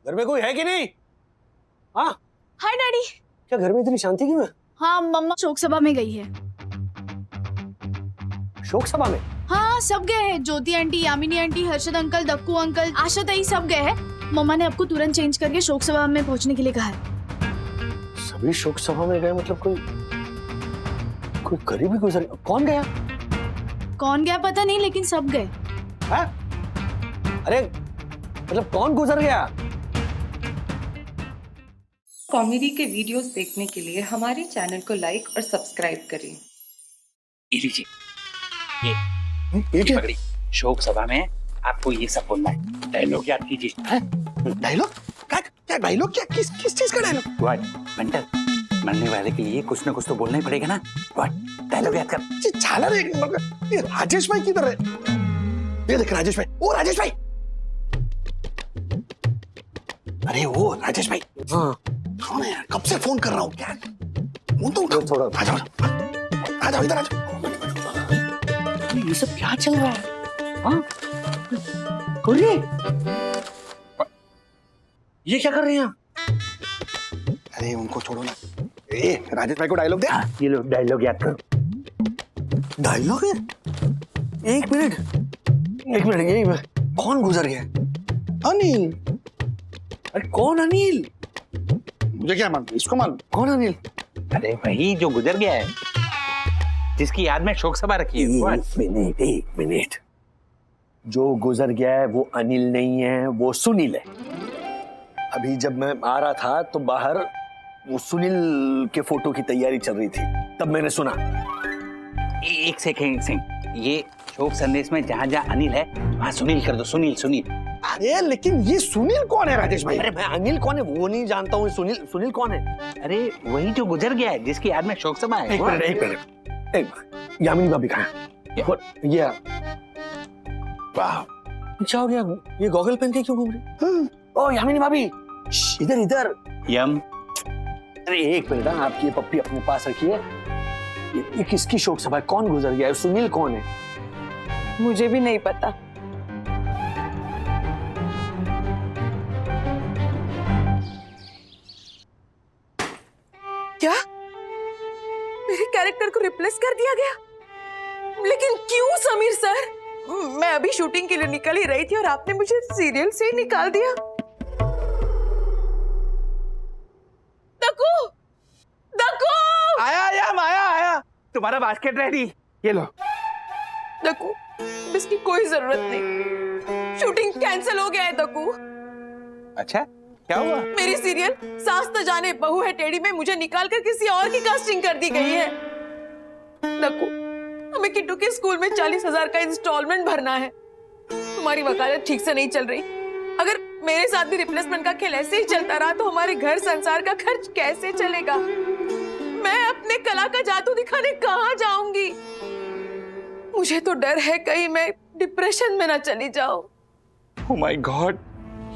घर में कोई है कि नहीं? हाँ हाय डैडी। क्या घर में इतनी शांति क्यों है? हाँ मम्मा शोक सभा में गई है। शोक सभा में? हाँ सब गए हैं, Jyoti aunty, Yamini aunty, Harshad uncle, Dakku uncle, Asha ताई सब गए हैं। मम्मा ने आपको तुरंत चेंज करके शोक सभा में पहुंचने के लिए कहा है। सभी शोक सभा में गए मतलब कोई करीबी गुजर गया। कौन गया? कौन गया पता नहीं, लेकिन सब गए। है? अरे मतलब कौन गुजर गया? कॉमेडी के वीडियोस देखने के लिए हमारे चैनल को लाइक और सब्सक्राइब करें। ये लीजिए, ये क्या? पकड़ी। शोक सभा में आपको ये सब बोलना है। डायलॉग याद कीजिए। डायलॉग? क्या डायलॉग? क्या किस चीज का डायलॉग? व्हाट मेंटल, मरने वाले के लिए कुछ ना कुछ तो बोलना ही पड़ेगा ना। व्हाट डायलॉग याद कर। झाला रे। ये राजेश भाई किधर है? ये देख राजेश भाई। ओ राजेश भाई। अरे वो राजेश भाई। हाँ कौन है यार? कब से फोन कर रहा हूँ। क्या फोन तो उठाओ थोड़ा। आ जाओ इधर आ जाओ। ये सब क्या चल रहा है? हाँ ये क्या कर रहे हैं? अरे उनको छोड़ो ना। ए राजेश भाई को डायलॉग दे। ये लो डायलॉग याद करो। डायलॉग है? एक मिनट यही कौन गुजर गया? अनिल। अरे कौन अनिल? मुझे क्या मालूम, इसको मालूम। कौन अनिल? अरे वही जो गुजर गया है, जिसकी याद में शोक सभा रखी है। एक मिनट जो गुजर गया है वो अनिल नहीं है, वो सुनील है। अभी जब मैं आ रहा था तो बाहर वो सुनील के फोटो की तैयारी चल रही थी, तब मैंने सुना। एक सेकंड, ये शोक संदेश में जहाँ जहाँ अनिल है वहाँ सुनील कर दो। सुनील। अरे लेकिन ये सुनील कौन है राजेश भाई? अरे मैं अनिल कौन है वो नहीं जानता हूँ। सुनील कौन है? अरे वही जो गुजर गया है, जिसकी याद में शोक सभा है। एक मिनट यामिनी भाभी कहाँ है? ये वाह क्या हो गया? ये गॉगल पहन के क्यों घूम रही? ओ यामिनी भाभी इधर। यम। अरे एक मिनट, आपकी ये पप्पी अपने पास रखिए। ये किसकी शोक सभा है? कौन गुजर गया है? सुनील कौन है? मुझे भी नहीं पता। क्या मेरे कैरेक्टर को रिप्लेस कर दिया गया? लेकिन क्यों समीर सर? मैं अभी शूटिंग के लिए निकल ही रही थी और आपने मुझे सीरियल से ही निकाल दिया। दक्कू आया तुम्हारा बास्केट रेडी। ये लो। दक्कू इसकी कोई जरूरत नहीं, शूटिंग कैंसिल हो गया है दक्कू। अच्छा क्या हुआ? मेरी सीरियल सास न जाने बहू है टेढ़ी में मुझे निकाल कर किसी और की कास्टिंग कर दी गई है। दक्कू हमें किट्टू के स्कूल में 40,000 का इंस्टॉलमेंट भरना है। तुम्हारी वकालत ठीक से नहीं चल रही। अगर मेरे साथ भी रिप्लेसमेंट का खेल ऐसे ही चलता रहा तो हमारे घर संसार का खर्च कैसे चलेगा? मैं अपने कला का जादू दिखाने कहाँ जाऊंगी? मुझे तो डर है कहीं मैं डिप्रेशन में ना चली जाऊं। ओह माय गॉड,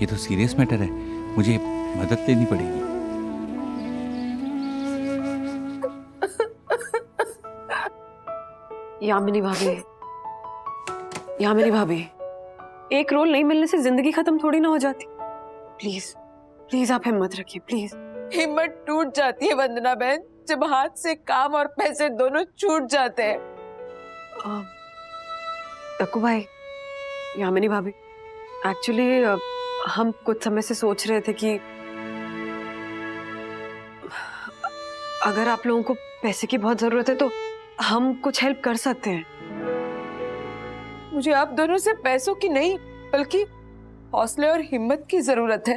ये तो सीरियस मैटर है, मुझे मदद लेनी पड़ेगी। यामिनी भाभी, एक रोल नहीं मिलने से जिंदगी खत्म थोड़ी ना हो जाती। प्लीज आप हिम्मत रखिए प्लीज। हिम्मत टूट जाती है वंदना बहन जब हाथ से काम और पैसे दोनों छूट जाते हैं। दक्कू भाई, यामिनी भाभी, एक्चुअली हम कुछ समय से सोच रहे थे कि अगर आप लोगों को पैसे की बहुत जरूरत है तो हम कुछ हेल्प कर सकते हैं। मुझे आप दोनों से पैसों की नहीं बल्कि हौसले और हिम्मत की जरूरत है।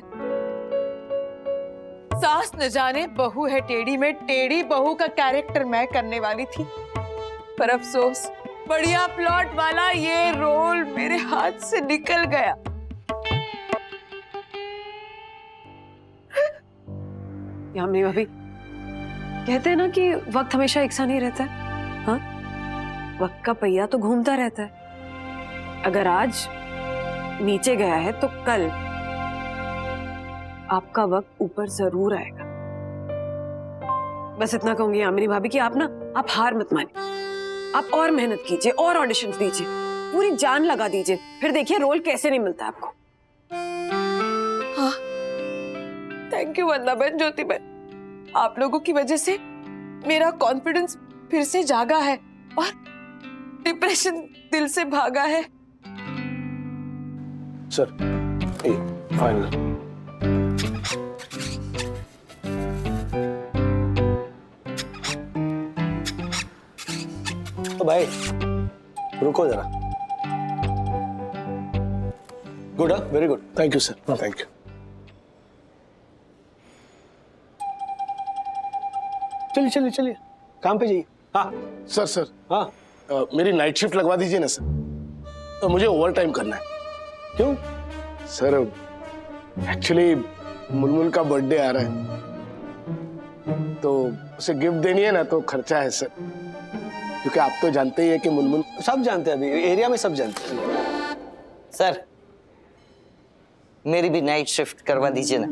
सास न जाने बहू है टेढ़ी में टेढ़ी बहू का कैरेक्टर मैं करने वाली थी, पर अफसोस बढ़िया प्लॉट वाला ये रोल मेरे हाथ से निकल गया। यामिनी भाभी, कहते हैं ना कि वक्त हमेशा एक सा नहीं रहता है। हाँ, वक्त का पहिया तो घूमता रहता है। अगर आज नीचे गया है तो कल आपका वक्त ऊपर जरूर आएगा। बस इतना कहूंगी यामिनी भाभी कि आप हार मत मानिए। आप और मेहनत कीजिए और ऑडिशंस दीजिए, पूरी जान लगा दीजिए, फिर देखिए रोल कैसे नहीं मिलता आपको। हाँ, थैंक यू वंदा बहन, ज्योति बहन, आप लोगों की वजह से मेरा कॉन्फिडेंस फिर से जागा है और डिप्रेशन दिल से भागा है। Sir final. तो भाई रुको जरा। Good, very good. Thank you sir, thank you. चलिए चलिए चलिए, काम पे जाइए। हाँ सर हाँ। मेरी नाइट शिफ्ट लगवा दीजिए ना सर, तो मुझे ओवर टाइम करना है। क्यों? सर एक्चुअली मुनमुन का बर्थडे आ रहा है, तो उसे गिफ्ट देनी है ना, तो खर्चा है सर, क्योंकि आप तो जानते ही है कि मुनमुन। सब जानते हैं, अभी एरिया में सब जानते हैं। सर मेरी भी नाइट शिफ्ट करवा दीजिए ना,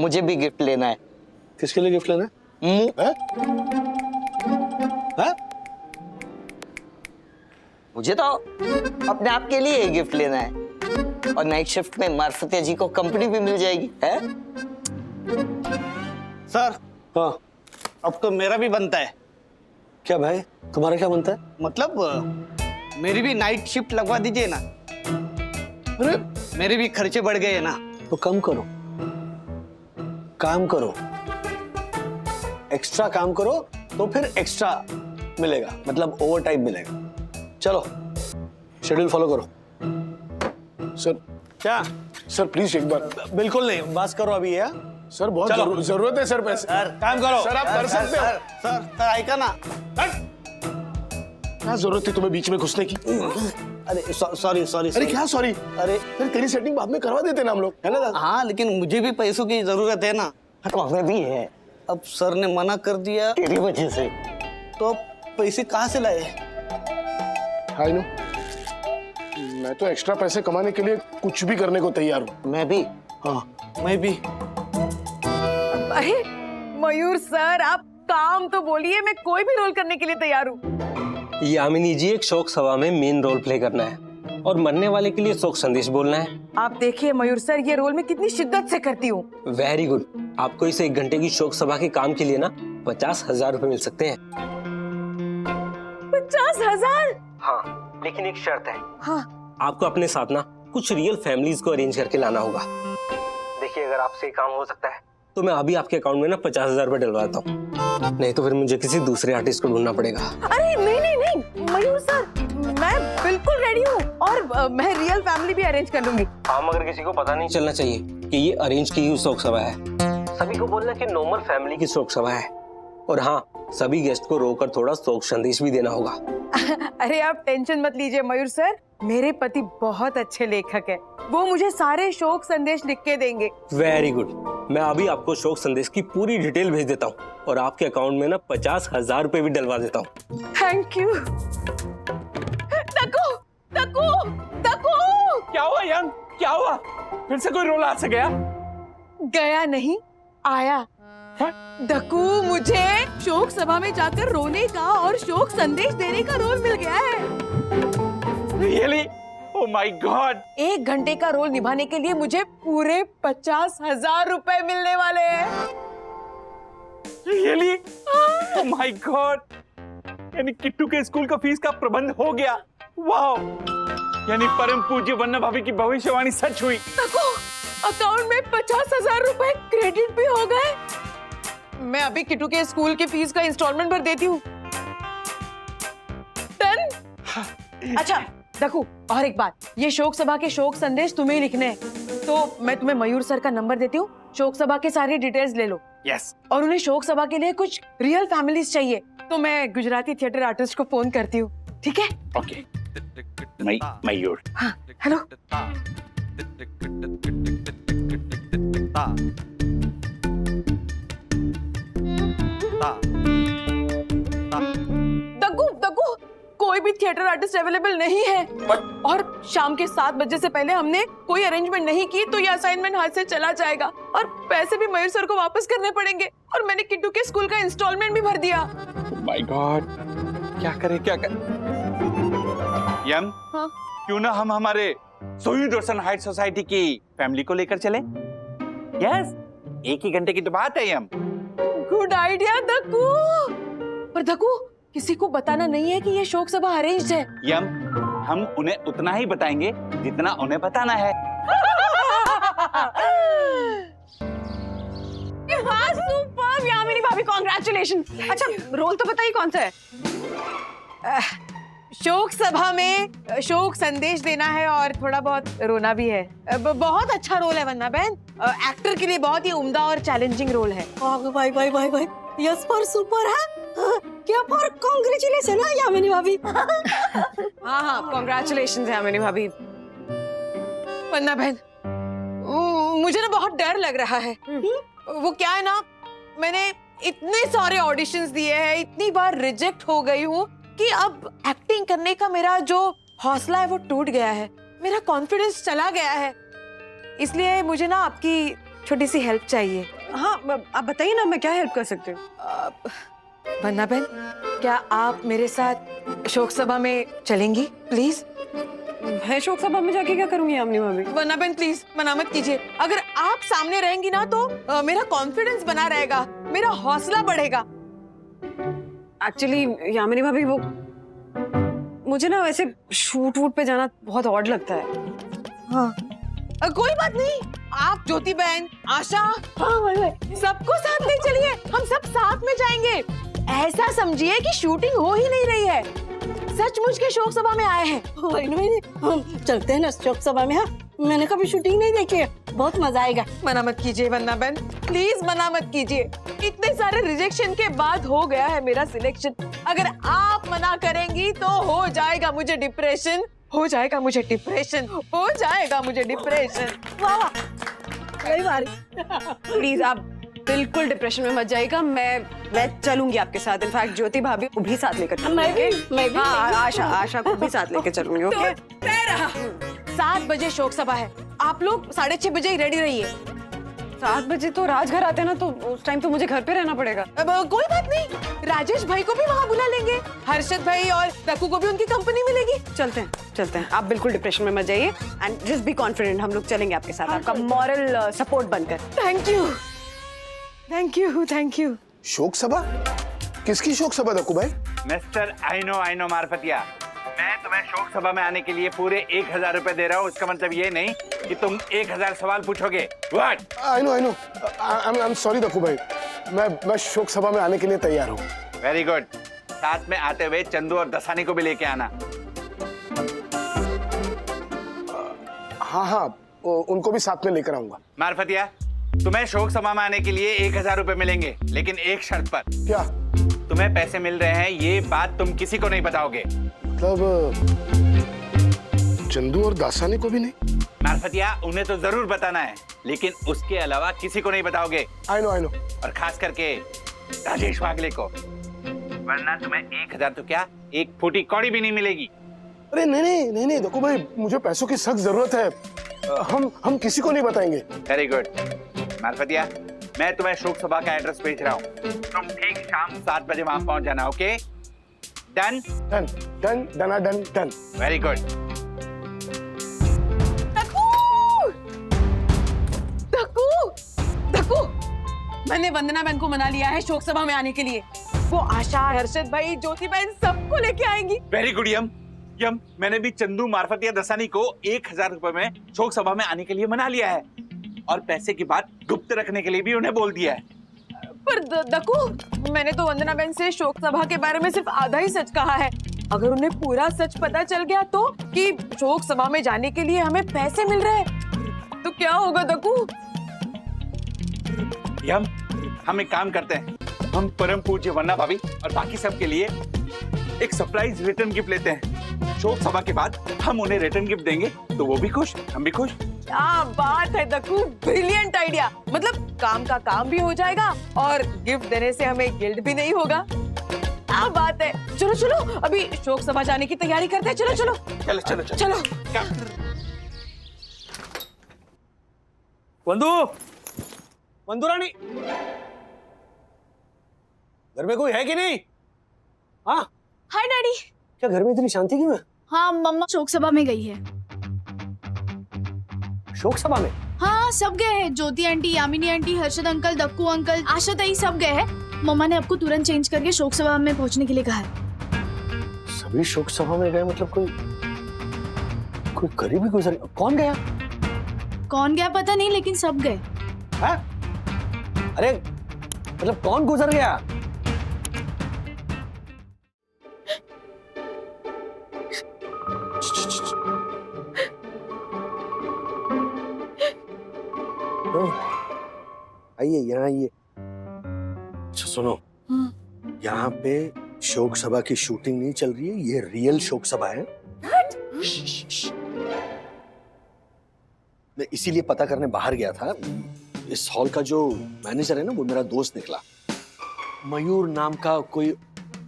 मुझे भी गिफ्ट लेना है। किसके लिए गिफ्ट लेना है? हैं? हाँ? मुझे तो अपने आप के लिए गिफ्ट लेना है, और नाइट शिफ्ट में मार्फतिया जी को कंपनी भी मिल जाएगी है? सर हाँ अब तो मेरा भी बनता है। क्या भाई, तुम्हारा क्या बनता है? मतलब मेरी भी नाइट शिफ्ट लगवा दीजिए ना। अरे मेरे भी खर्चे बढ़ गए हैं ना। तो कम करो, काम करो, एक्स्ट्रा काम करो तो फिर एक्स्ट्रा मिलेगा, मतलब ओवर टाइम मिलेगा। चलो शेड्यूल फॉलो करो। सर क्या? सर प्लीज एक बार। बिल्कुल नहीं, बस करो अभी है। सर बहुत चलो। जरूरत है सर पैसे। सर काम करो। सर आप कर सकते हो। सर ऐका ना। क्या जरूरत थी तुम्हें बीच में घुसने की? अरे सॉरी सॉरी। अरे क्या सॉरी? अरे फिर तेरी सेटिंग बाद में करवा देते ना हम लोग, है ना दादा? हाँ लेकिन मुझे भी पैसों की जरूरत है ना। तो हमें भी है। अब सर ने मना कर दिया तेरी वजह से। तो अब पैसे कहाँ से लाए? हाय नो, मैं तो एक्स्ट्रा पैसे कमाने के लिए कुछ भी करने को तैयार हूँ। मैं भी। हाँ मैं भी। अरे मयूर सर, आप काम तो बोलिए, मैं कोई भी रोल करने के लिए तैयार हूँ। यामिनी जी, एक शोक सभा में मेन रोल प्ले करना है और मरने वाले के लिए शोक संदेश बोलना है। आप देखिए मयूर सर, ये रोल मैं कितनी शिद्दत से करती हूँ। Very good. आपको इस 1 घंटे की शोक सभा के काम के लिए ना 50,000 रुपए मिल सकते हैं। 50,000? हाँ, लेकिन एक शर्त है। हाँ। आपको अपने साथ ना कुछ रियल फैमिलीज को अरेंज करके लाना होगा। देखिए अगर आपसे काम हो सकता है तो मैं अभी आपके अकाउंट में ना 50,000 रुपए डलवाता हूँ, नहीं तो फिर मुझे किसी दूसरे आर्टिस्ट को ढूंढना पड़ेगा। अरे नहीं नहीं नहीं मयूर सर, मैं बिल्कुल रेडी हूँ, और मैं रियल फैमिली भी अरेंज कर लूंगी। हाँ, मगर किसी को पता नहीं चलना चाहिए कि ये अरेंज की हुई शोक सभा है। सभी को बोलना कि नॉर्मल फैमिली की शोक सभा है, और हाँ, सभी गेस्ट को रोकर थोड़ा शोक संदेश भी देना होगा। अरे आप टेंशन मत लीजिए मयूर सर, मेरे पति बहुत अच्छे लेखक है, वो मुझे सारे शोक संदेश लिख के देंगे। Very good. मैं अभी आपको शोक संदेश की पूरी डिटेल भेज देता हूँ और आपके अकाउंट में ना 50,000 रुपए भी डलवा देता हूँ। Thank you. तकू, तकू, तकू। क्या हुआ यंग, क्या हुआ? फिर से कोई रोल आ से गया? गया नहीं, आया। दकू, मुझे शोक सभा में जाकर रोने का और शोक संदेश देने का रोल मिल गया है। Really? Oh my God! 1 घंटे का रोल निभाने के लिए मुझे पूरे 50,000 रुपए मिलने वाले हैं। Really? Oh my God! यानी किट्टू के स्कूल का फीस का प्रबंध हो गया। वाओ! यानी परम पूज्य वन्ना भाभी की भविष्यवाणी सच हुई। देखो, अकाउंट में 50,000 रुपए क्रेडिट भी हो गए। मैं अभी किट्टू के स्कूल के फीस का इंस्टॉलमेंट भर देती हूँ। डन? अच्छा देखो, और एक बात, ये शोक सभा के शोक संदेश तुम्हें ही लिखने हैं, तो मैं तुम्हें मयूर सर का नंबर देती हूँ, शोक सभा के सारी डिटेल्स ले लो। यस। और उन्हें शोक सभा के लिए कुछ रियल फैमिलीज चाहिए, तो मैं गुजराती थिएटर आर्टिस्ट को फोन करती हूँ, ठीक है? ओके। मयूर। हाँ, हेलो। दग्गू, कोई भी थिएटर आर्टिस्ट अवेलेबल नहीं है। और शाम के 7 बजे से पहले हमने कोई अरेंजमेंट नहीं की तो ये असाइनमेंट हाथ से चला जाएगा, और पैसे भी मयूर सर को वापस करने पड़ेंगे, और मैंने किट्टू के स्कूल का इंस्टॉलमेंट भी भर दिया। माय गॉड, क्या करें क्या करें? यम, क्यों ना हम हमारे सोयू दर्शन हाइट सोसाइटी की फैमिली को लेकर चले? यस, एक ही घंटे की तो बात है यम। Good idea Dakku. पर दक्कू, किसी को बताना नहीं है कि ये शोक सभा अरेंज्ड है। यम, हम उन्हें उतना ही बताएंगे जितना उन्हें बताना है। हाँ, सुपर यामिनी भाभी, कॉन्ग्रेचुलेशन। अच्छा, रोल तो बताइए कौन सा है? शोक सभा में शोक संदेश देना है और थोड़ा बहुत रोना भी है। बहुत अच्छा रोल है वंदना बहन। एक्टर के लिए बहुत ही उम्दा और चैलेंजिंग रोल है। भाई भाई भाई भाई, यस फॉर सुपर है। क्या फॉर कांग्रेचुलेशन है यामिनी भाभी। हाँ हाँ, कॉन्ग्रेचुलेशन यामिनी भाभी। वंदना बहन, मुझे ना बहुत डर लग रहा है। वो क्या है ना, मैंने इतने सारे ऑडिशंस दिए हैं, इतनी बार रिजेक्ट हो गई हूँ कि अब एक्टिंग करने का मेरा जो हौसला है वो टूट गया है, मेरा कॉन्फिडेंस चला गया है। इसलिए मुझे ना आपकी छोटी सी हेल्प चाहिए। हाँ, आप बताइए ना, मैं क्या हेल्प कर सकती हूँ? वंदना बहन, क्या आप मेरे साथ शोक सभा में चलेंगी प्लीज? मैं शोक सभा में जाके क्या करूंगी यामिनी भाभी? वंदना बहन प्लीज मना मत कीजिए। अगर आप सामने रहेंगी ना तो मेरा कॉन्फिडेंस बना रहेगा, मेरा हौसला बढ़ेगा। एक्चुअली यामिनी भाभी, वो मुझे ना वैसे शूट वूट पे जाना बहुत ऑड लगता है। हाँ, कोई बात नहीं, आप ज्योति बहन, आशा, हाँ भाई भाई, सबको साथ ले चलिए, हम सब साथ में जाएंगे। ऐसा समझिए कि शूटिंग हो ही नहीं रही है, सचमुच के शोक सभा में आए हैं। भाई हम चलते हैं ना शोक सभा में। हाँ, मैंने कभी शूटिंग नहीं देखी है, बहुत मजा आएगा। मना मत कीजिए वंदना बहन, प्लीज मना मत कीजिए। इतने सारे रिजेक्शन के बाद हो गया है मेरा सिलेक्शन। अगर आप मना करेंगी तो हो जाएगा मुझे डिप्रेशन, हो जाएगा मुझे डिप्रेशन, हो जाएगा मुझे डिप्रेशन। वाह वाह, सही बारी। प्लीज आप बिल्कुल डिप्रेशन में मत जाइएगा, मैं चलूंगी आपके साथ। इनफैक्ट ज्योति भाभी को भी साथ लेकर चलूंगी। मैं भी। हाँ, आशा को भी साथ लेकर चलूंगी। ओके, तय रहा। 7 बजे शोक सभा है, आप लोग 6:30 बजे ही रेडी रहिए। 7 बजे तो राजघर आते हैं ना, तो उस टाइम तो मुझे घर पे रहना पड़ेगा। अब कोई बात नहीं, राजेश भाई को भी वहाँ बुला लेंगे, हर्षद भाई और रकू को भी उनकी कंपनी मिलेगी। चलते हैं। आप बिल्कुल डिप्रेशन में मत जाइए एंड जस्ट बी कॉन्फिडेंट, हम लोग चलेंगे आपके साथ, आपका मॉरल सपोर्ट बनकर। Thank you, thank you, thank you. शोक सभा? किसकी शोक सभा दक्कू भाई? मिस्टर आई नो मारफतिया, मैं तुम्हें शोक सभा में आने के लिए पूरे 1000 रुपए दे रहा हूँ। इसका मतलब ये नहीं कि तुम 1000 सवाल पूछोगे। What? I know I am sorry Dakku भाई, मैं शोक सभा में आने के लिए तैयार हूँ। Very good. साथ में आते हुए चंदू और दसानी को भी लेके आना। हाँ, उनको भी साथ में लेकर आऊंगा। मारफतिया, तुम्हें शोक सभा में आने के लिए 1000 रुपए मिलेंगे, लेकिन एक शर्त पर। क्या? तुम्हें पैसे मिल रहे हैं, ये बात तुम किसी को नहीं बताओगे। मतलब चंदू और दासानी को भी नहीं? मारफतिया, उन्हें तो जरूर बताना है, लेकिन उसके अलावा किसी को नहीं बताओगे। आई नो और खास करके राजेश वागले को, वरना तुम्हें 1000 तो क्या, एक फूटी कौड़ी भी नहीं मिलेगी। अरे नहीं दक्कू भाई, मुझे पैसों की सख्त जरूरत है। हम किसी को नहीं बताएंगे। Very good. मारफतिया, मैं तुम्हें शोक सभा का एड्रेस भेज रहा हूँ, तुम ठीक शाम 7 बजे वहां पहुंच जाना। Okay? Done? Done. Very good. Dakku, मैंने वंदना बहन को मना लिया है शोक सभा में आने के लिए। वो आशा, हर्षद भाई, ज्योति बहन सबको लेके आएंगी। वेरी गुड यम। मैंने भी चंदू, मारफतिया, दसानी को 1000 रुपए में शोक सभा में आने के लिए मना लिया है, और पैसे की बात गुप्त रखने के लिए भी उन्हें बोल दिया है। पर दक्कू, मैंने तो वंदना बहन से शोक सभा के बारे में सिर्फ आधा ही सच कहा है। अगर उन्हें पूरा सच पता चल गया तो, कि शोक सभा में जाने के लिए हमें पैसे मिल रहे हैं, तो क्या होगा दक्कू? यम, हम एक काम करते हैं, हम परम पूज्य वन्ना भाभी और बाकी सब के लिए एक सरप्राइज रिटर्न गिफ्ट लेते हैं। शोक सभा के बाद हम उन्हें रिटर्न गिफ्ट देंगे, तो वो भी खुश, हम भी खुश। क्या बात है दक्कू, ब्रिलियंट आइडिया। मतलब काम का काम भी हो जाएगा और गिफ्ट देने से हमें गिल्ट भी नहीं होगा। क्या बात है। चलो अभी शोक सभा जाने की तैयारी करते हैं। चलो। वंदू रानी, घर में कोई है कि नहीं? हाँ, हाय डैडी। क्या घर में इतनी शांति क्यों है? हाँ, मम्मा शोक सभा में गई है। शोक सभा में? हाँ सब गए हैं, Jyoti aunty, Yamini aunty, Harshad uncle, Dakku uncle, Asha ताई सब गए हैं। मम्मा ने आपको तुरंत चेंज करके शोक सभा में पहुंचने के लिए कहा है। सभी शोक सभा में गए मतलब कोई करीबी गुजर गया। कौन गया? कौन गया पता नहीं, लेकिन सब गए। हाँ? अरे मतलब कौन गुजर गया? आइए यहाँ आइए। अच्छा सुनो, यहाँ पे शोक सभा की शूटिंग नहीं चल रही है, ये रियल शोक सभा है। मैं इसीलिए पता करने बाहर गया था। इस हॉल का जो मैनेजर है ना, वो मेरा दोस्त निकला। मयूर नाम का कोई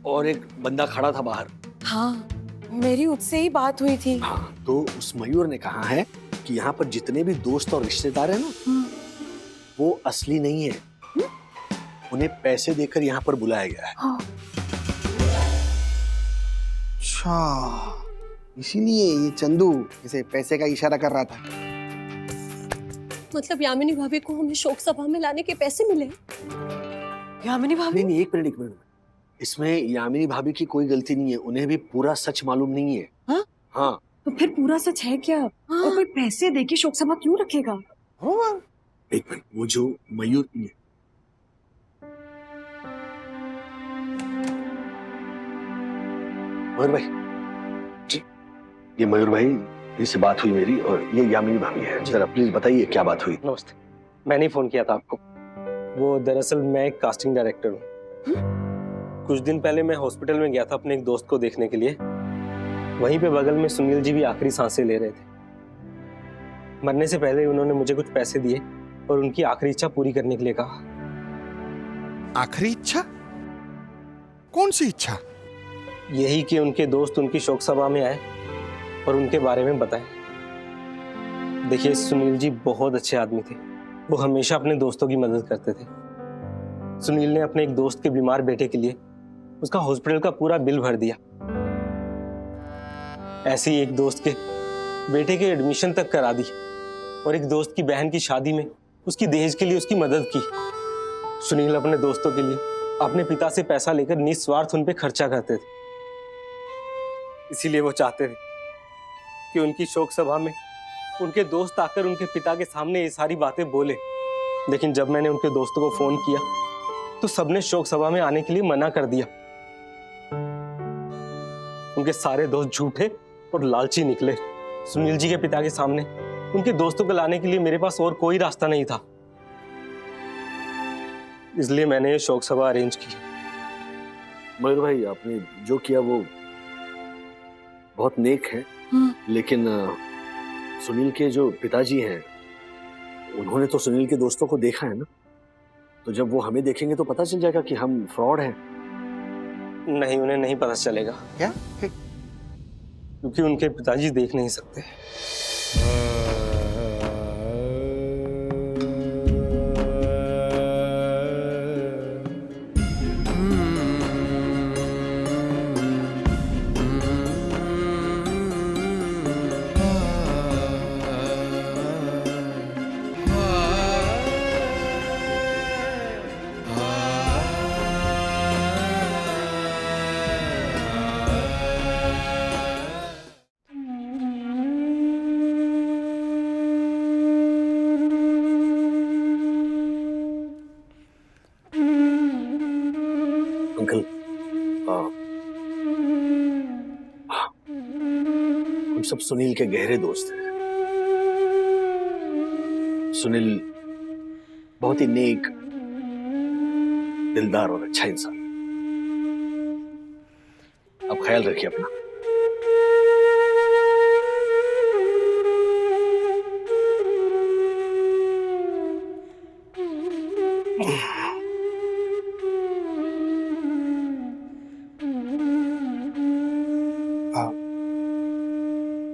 और एक बंदा खड़ा था बाहर। हाँ, मेरी उससे ही बात हुई थी। हाँ, तो उस मयूर ने कहा है कि यहाँ पर जितने भी दोस्त और रिश्तेदार हैं ना, वो असली नहीं है। उन्हें पैसे देकर यहाँ पर बुलाया गया है। अच्छा, इसीलिए ये चंदू इसे पैसे का इशारा कर रहा था। मतलब यामिनी भाभी को हमें शोक सभा में लाने के पैसे मिले? यामिनी भाभी? नहीं, एक मिनट। इसमें यामिनी भाभी की कोई गलती नहीं है, उन्हें भी पूरा सच मालूम नहीं है। हाँ? हाँ। तो फिर पूरा सच है क्या? और कोई पैसे देके शोक सभा क्यों रखेगा? एक मिनट, वो जो मयूर भाई जी, ये मयूर भाई, इससे बात हुई मेरी, और ये यामिनी भाभी है। जरा प्लीज बताइए क्या बात हुई। नमस्ते, मैंने ही फोन किया था आपको। वो दरअसल मैं एक कास्टिंग डायरेक्टर हूँ। कुछ दिन पहले मैं हॉस्पिटल में गया था अपने एक दोस्त को देखने के लिए। वहीं पे बगल में सुनील जी भी आखिरी सांसें ले रहे थे। मरने से पहले उन्होंने मुझे कुछ पैसे दिए और उनकी आखिरी इच्छा पूरी करने के लिए कहा। आखिरी इच्छा? कौन सी इच्छा? यही कि उनके दोस्त उनकी शोक सभा में आए और उनके बारे में बताएं। देखिए, सुनील जी बहुत अच्छे आदमी थे। वो हमेशा अपने दोस्तों की मदद करते थे। सुनील ने अपने एक दोस्त के बीमार बेटे के लिए उसका हॉस्पिटल का पूरा बिल भर दिया। ऐसे ही एक दोस्त के बेटे के एडमिशन तक करा दी और एक दोस्त की बहन की शादी में उसकी दहेज के लिए उसकी मदद की। सुनील अपने दोस्तों के लिए अपने पिता से पैसा लेकर निस्वार्थ उन पे खर्चा करते थे। इसीलिए वो चाहते थे कि उनकी शोक सभा में उनके दोस्त आकर उनके पिता के सामने ये सारी बातें बोले। लेकिन जब मैंने उनके दोस्तों को फोन किया तो सबने शोक सभा में आने के लिए मना कर दिया। उनके सारे दोस्त झूठे और लालची निकले। सुनील जी के पिता के सामने उनके दोस्तों को लाने के लिए मेरे पास और कोई रास्ता नहीं था। इसलिए मैंने ये शोक सभा अरेंज की। मयूर भाई, आपने जो किया वो बहुत नेक है, लेकिन सुनील के जो पिताजी हैं, उन्होंने तो सुनील के दोस्तों को देखा है ना, तो जब वो हमें देखेंगे तो पता चल जाएगा कि हम फ्रॉड हैं। नहीं, उन्हें नहीं पता चलेगा। क्या? क्योंकि उनके पिताजी देख नहीं सकते। अंकल, हम सब सुनील के गहरे दोस्त हैं। सुनील बहुत ही नेक, दिलदार और अच्छा इंसान। आप ख्याल रखिए अपना।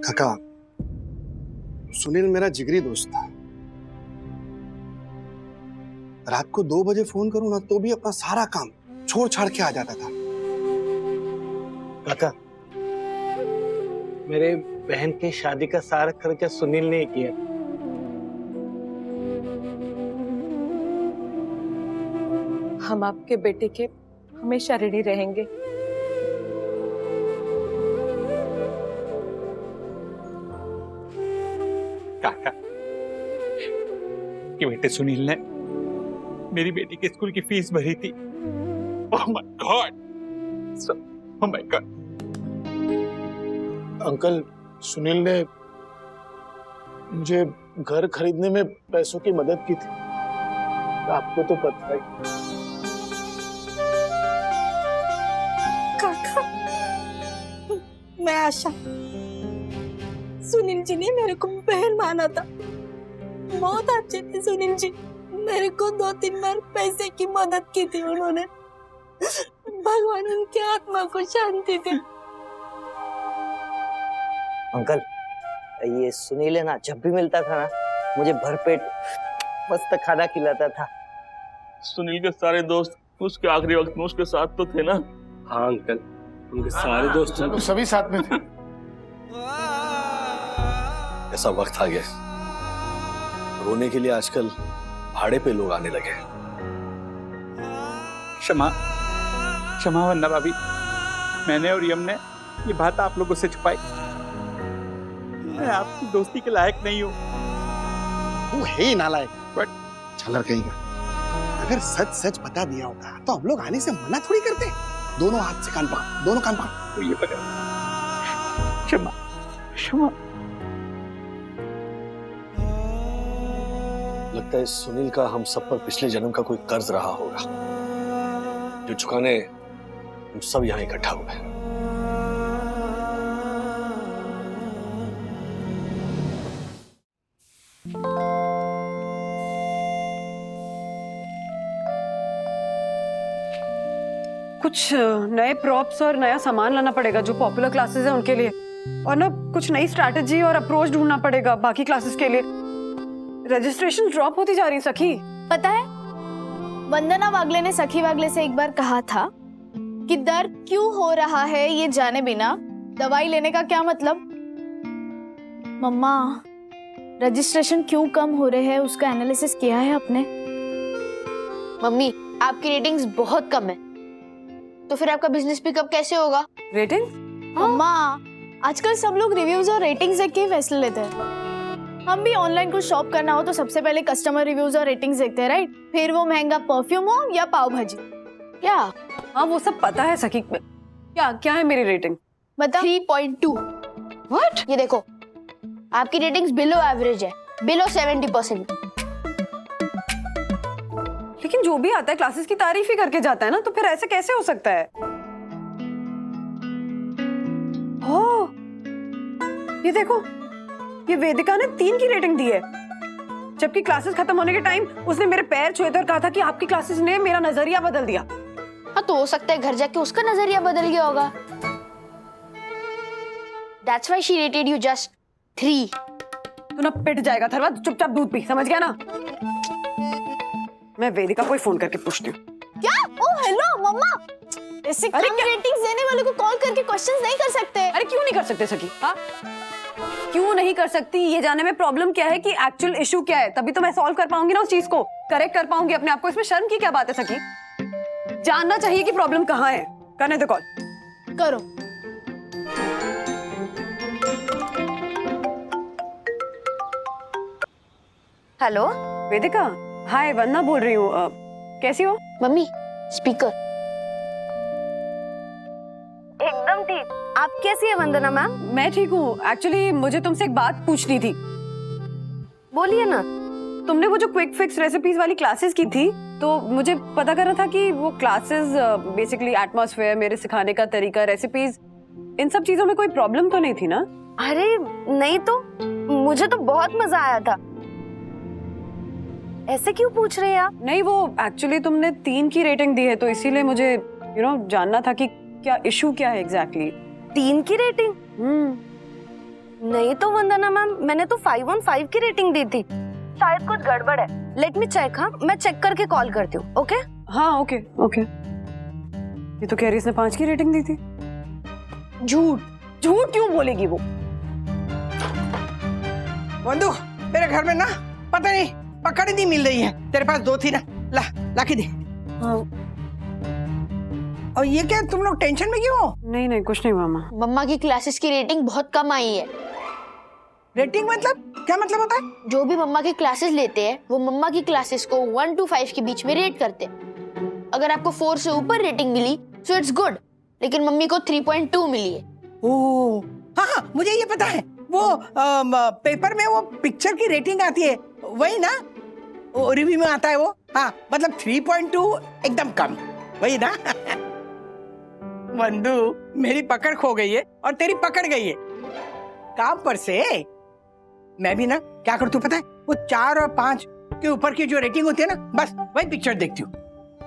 काका, सुनील मेरा जिगरी दोस्त था। रात को 2 बजे फोन करूं ना तो भी अपना सारा काम छोड़ छाड़ के आ जाता था। काका, मेरे बहन की शादी का सारा खर्चा सुनील ने किया। हम आपके बेटे के हमेशा ऋणी रहेंगे। काका कि बेटे सुनील ने मेरी बेटी के स्कूल की फीस भरी थी। Oh my God, oh my God. Uncle, Sunil ने मुझे घर खरीदने में पैसों की मदद की थी, आपको तो पता है। काका, मैं आशा, सुनील जी ने मेरे को बहन माना था, बहुत अच्छे थे सुनील जी। मेरे को 2-3 बार पैसे की मदद की थी उन्होंने। भगवान उनकी आत्मा को शांति दे। अंकल, ये सुनील है ना, जब भी मिलता था ना मुझे भरपेट मस्त खाना खिलाता था। सुनील के सारे दोस्त उसके आखिरी वक्त में उसके साथ तो थे ना? हाँ अंकल, उनके सारे दोस्त तो सभी साथ में थे। ऐसा वक्त आ गया, रोने के लिए आजकल भाड़े पे लोग आने लगे। क्षमा क्षमा वंदना भाभी, मैंने और यम ने ये बात आप लोगों से छुपाई। मैं आपकी दोस्ती के लायक नहीं हूँ। तू है ही नालायक, बट छलर कहीं का। अगर सच सच बता दिया होता तो हम लोग आने से मना थोड़ी करते। दोनों हाथ से कान पकड़, दोनों कान पकड़। तो ये पकड़। क्षमा क्षमा। लगता है सुनील का हम सब पर पिछले जन्म का कोई कर्ज रहा होगा, जो चुकाने हम सब यहाँ इकट्ठा हुए। कुछ नए प्रॉप्स और नया सामान लाना पड़ेगा जो पॉपुलर क्लासेस हैं उनके लिए, और ना कुछ नई स्ट्रैटेजी और अप्रोच ढूंढना पड़ेगा बाकी क्लासेस के लिए। रजिस्ट्रेशन ड्रॉप होती जा रही सखी। पता है, वंदना वागले ने सखी वागले से एक बार कहा था कि दर्द क्यों हो रहा है ये जाने बिना दवाई लेने का क्या मतलब। मम्मा, रजिस्ट्रेशन क्यों कम हो रहे हैं उसका एनालिसिस किया है आपने? मम्मी, आपकी रेटिंग्स बहुत कम है, तो फिर आपका बिजनेस पिकअप कैसे होगा? रेटिंग? मम्मा, आजकल सब लोग रिव्यूज और रेटिंग्स देख के फैसले लेते हैं। हम भी ऑनलाइन कुछ शॉप करना हो तो सबसे पहले कस्टमर रिव्यूज और रेटिंग्स देखते हैं, राइट? फिर वो महंगा परफ्यूम हो या पाव भाजी। क्या? हाँ वो सब पता है सखी। क्या क्या है मेरी रेटिंग? बता। 3.2। व्हाट? ये देखो, आपकी रेटिंग्स बिलो एवरेज है, बिलो 70%। लेकिन जो भी आता है क्लासेस की तारीफ ही करके जाता है ना, तो फिर ऐसे कैसे हो सकता है? ओह, ये देखो, ये वेदिका ने 3 की रेटिंग दी है, जबकि क्लासेस खत्म होने के टाइम उसने मेरे पैर छुए थे और कहा था कि आपकी क्लासेस ने मेरा नजरिया बदल दिया। हाँ, तो हो सकता है घर जाके उसका नजरिया बदल गया होगा। That's why she rated you just 3। तू ना पिट जाएगा थरवा, चुपचाप दूध पी, समझ गया ना? मैं वेदिका को ही फोन करके पूछती हूँ। क्या? ओह हेलो मम्मा, ऐसे कम रेटिंग्स देने वाले को कॉल करके क्वेश्चंस नहीं कर सकते? अरे क्यों नहीं कर सकते सखी? हाँ, क्यों नहीं कर सकती? ये जानने में प्रॉब्लम क्या है कि एक्चुअल इशू क्या है, तभी तो मैं सॉल्व कर पाऊंगी ना उस चीज को, करेक्ट कर पाऊंगी अपने आप को। इसमें शर्म की क्या बात है सखी? जानना चाहिए कि प्रॉब्लम कहाँ है। करने दो कॉल। करो। हेलो वेदिका, हाय, वंदना बोल रही हूँ। कैसी हो? Mummy, speaker. एकदम ठीक। आप कैसी है वंदना मैम? मैं ठीक हूँ। एक्चुअली मुझे तुमसे एक बात पूछनी थी। बोलिए ना। तुमने वो जो क्विक फिक्स रेसिपीज वाली क्लासेस की थी, तो मुझे पता करना था कि वो क्लासेस बेसिकली एटमॉस्फेयर, मेरे सिखाने का तरीका, रेसिपीज, इन सब चीजों में कोई प्रॉब्लम तो नहीं थी ना? अरे नहीं तो, मुझे तो बहुत मजा आया था। ऐसे क्यों पूछ रहे हैं आप? नहीं, वो एक्चुअली तुमने 3 की रेटिंग दी है, तो इसीलिए मुझे जानना था कि क्या इशू क्या है एग्जैक्टली। 3 की रेटिंग? नहीं तो वंदना मैम, मैंने तो 5/5 की रेटिंग दी थी। शायद कुछ गड़बड़ है। Let me check. हाँ, मैं चेक करके कॉल करती हूँ। ओके? हाँ ओके ओके। ये तो कह रही इसने 5 की रेटिंग दी थी। झूठ झूठ क्यों बोलेगी वो? वंदू, मेरे घर में ना पता नहीं पकड़ ही नहीं मिल रही है। तेरे पास 2 थी ना, ला के दे। और ये क्या, तुम लोग टेंशन में क्यों हो? नहीं नहीं कुछ नहीं मामा। मम्मा की क्लासेस की रेटिंग बहुत कम आई है। रेटिंग मतलब क्या मतलब होता है? जो भी मम्मा की क्लासेस लेते हैं वो मम्मा की क्लासेस को 1 to 5 के बीच में रेट करते हैं। अगर आपको 4 से ऊपर रेटिंग मिली तो इट्स गुड, लेकिन मम्मी को 3.2 मिली है। ओह हाँ हाँ, मुझे ये पता है। वो पेपर में वो पिक्चर की रेटिंग आती है, वही ना? वो रिव्यू में आता है वो। हाँ मतलब 3.2 एकदम कम, वही ना? बंधु, मेरी पकड़ खो गई है और तेरी पकड़ गई है काम पर से। मैं भी ना क्या करती हूँ पता है? वो 4 और 5 के ऊपर की जो रेटिंग होती है ना, बस वही पिक्चर देखती हूँ,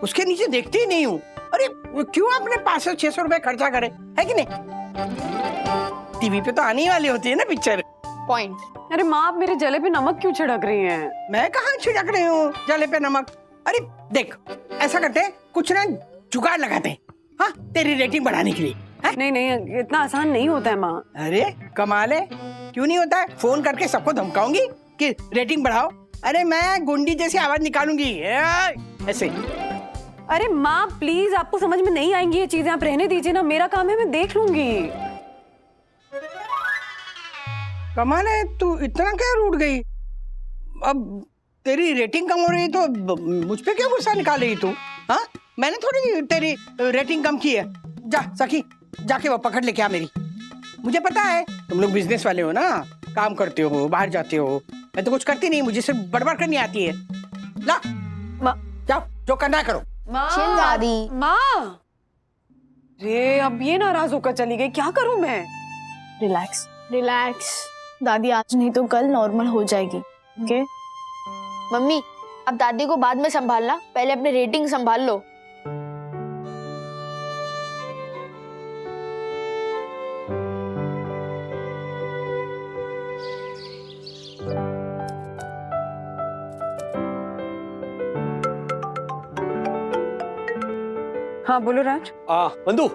उसके नीचे देखती ही नहीं हूँ। अरे क्यों आपने 500-600 रुपए खर्चा करे, है कि नहीं? टीवी पे तो आने वाली होती है ना पिक्चर। पॉइंट। अरे माँ, आप मेरे जले पे नमक क्यों छिड़क रही हैं? मैं कहाँ छिड़क रही हूँ जले पे नमक? अरे देख, ऐसा करते हैं, कुछ ना जुगाड़ लगाते हैं, हाँ, तेरी रेटिंग बढ़ाने के लिए। नहीं नहीं, इतना आसान नहीं होता है माँ। अरे कमाल है, क्यों नहीं होता है? फोन करके सबको धमकाऊंगी कि रेटिंग बढ़ाओ। अरे मैं गुंडी जैसी आवाज निकालूंगी ऐसे। अरे माँ प्लीज, आपको समझ में नहीं आएंगी ये चीजें, आप रहने दीजिए ना, मेरा काम है, मैं देख लूंगी। कमाल है, तू इतना क्या रूठ गई? अब तेरी रेटिंग कम हो रही तो मुझ पे क्यों गुस्सा निकाल रही तू? हाँ, मैंने थोड़ी तेरी रेटिंग कम की है। जा सखी, जाके वो पकड़ लेके आ मेरी। मुझे पता है तुम लोग बिजनेस वाले हो ना, काम करते हो, बाहर जाते हो। मैं तो कुछ करती नहीं, मुझे सिर्फ बड़बड़ करनी आती है। ला जाओ, जो करना करो। चिल दादी। माँ, रे अब ये नाराज होकर चली गई, क्या करूं मैं? रिलैक्स रिलैक्स दादी, आज नहीं तो कल नॉर्मल हो जाएगी। ओके मम्मी, अब दादी को बाद में संभालना, पहले अपनी रेटिंग संभाल लो। हाँ बोलो राज। बंधु,